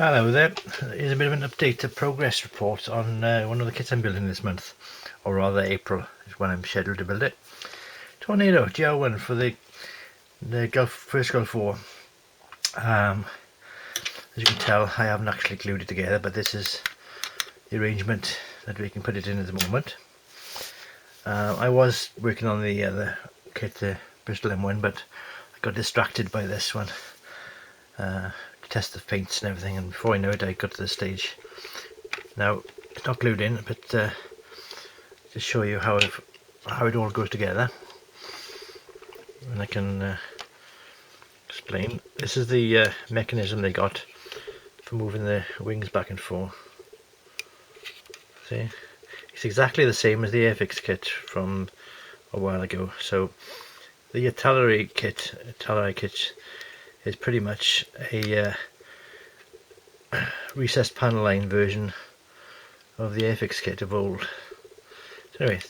Hello there, here's a bit of an update, a progress report on one of the kits I'm building this month, or rather April is when I'm scheduled to build it. Tornado GR1 for the first Gulf War. As you can tell, I haven't actually glued it together, but this is the arrangement that we can put it in at the moment. I was working on the kit, the Bristol M1, but I got distracted by this one. To test the paints and everything, and before I know it I got to the stage. Now it's not glued in, but to show you how it all goes together, and I can explain. This is the mechanism they got for moving the wings back and forth. See, it's exactly the same as the Airfix kit from a while ago. So the Italeri kit is pretty much a recessed panel line version of the Airfix kit of old. So anyway,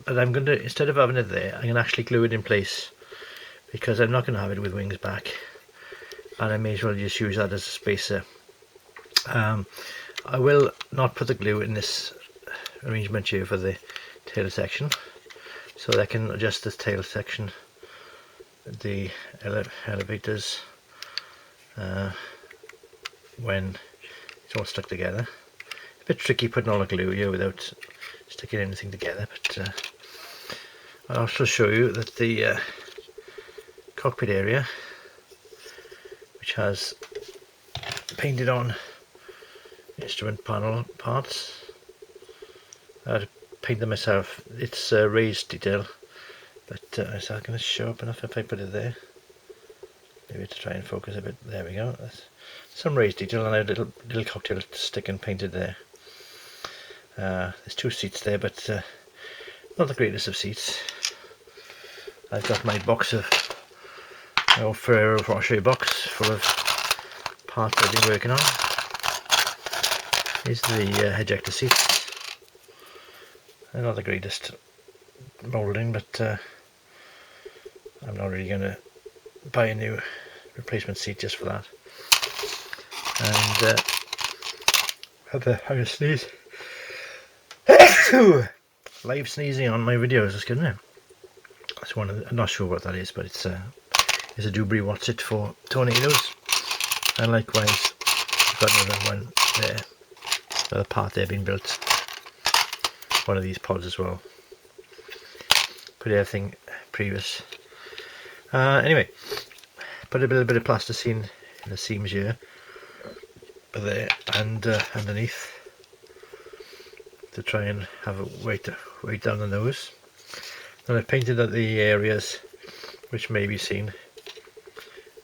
but I'm going to, instead of having it there, I'm going to actually glue it in place, because I'm not going to have it with wings back, and I may as well just use that as a spacer. I will not put the glue in this arrangement here for the tail section, so that I can adjust this tail section, the elevators, when it's all stuck together. It's a bit tricky putting all the glue here without sticking anything together, but I'll also show you that the cockpit area, which has painted on instrument panel parts, I had to paint them myself. It's raised detail, but is that going to show up enough if I put it there? Maybe to try and focus a bit. There we go. That's some raised detail, and I had a little cocktail stick and painted there. There's two seats there, but not the greatest of seats. I've got my box of old Ferrero Rocher box full of parts I've been working on. These are the ejector seats. They're not the greatest moulding, but I'm not really going to buy a new replacement seat just for that. And I'm going to sneeze. Live sneezing on my videos, that's good, isn't it? That's one of the, I'm not sure what that is, but it's a Dubry Watsit for tornadoes. And likewise, I've got another one there, another part there being built. One of these pods as well. Put everything previous. Anyway, put a little bit of plasticine in the seams here, but there and underneath, to try and have a weight down the nose. Then I've painted out the areas which may be seen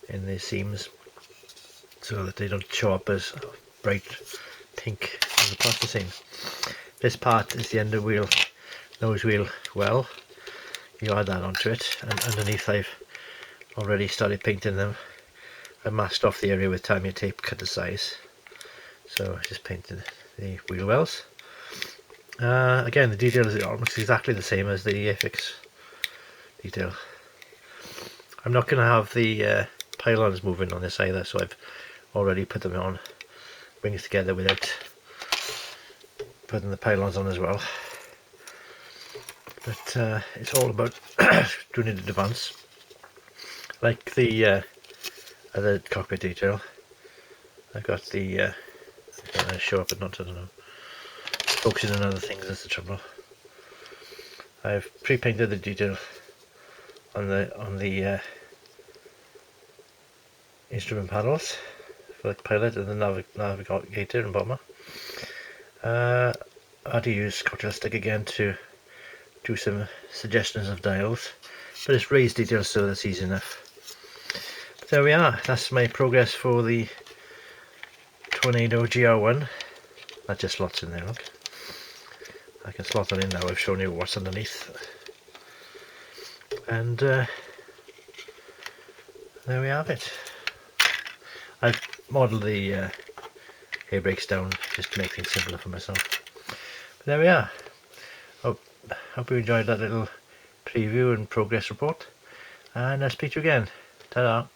in the seams, so that they don't show up as bright pink as the plasticine. This part is the under wheel, nose wheel well. You add that onto it, and underneath I've already started painting them. I masked off the area with Tamiya tape, cut the size. So I just painted the wheel wells. Again, the detail is almost exactly the same as the Airfix detail. I'm not going to have the pylons moving on this either, so I've already put them on, wings together without putting the pylons on as well. But it's all about doing it in advance. Like the other cockpit detail, I've got the show up, but not, I don't know, focusing on other things, that's the trouble. I've pre-painted the detail on the instrument panels for the pilot and the navigator and bomber. I had to use cocktail stick again to do some suggestions of dials, but it's raised detail, so that's easy enough. But there we are, that's my progress for the Tornado GR1. That just slots in there, look. I can slot that in now, I've shown you what's underneath. And there we have it. I've modelled the air brakes down just to make things simpler for myself. But there we are. Hope you enjoyed that little preview and progress report, and I'll speak to you again. Ta-da.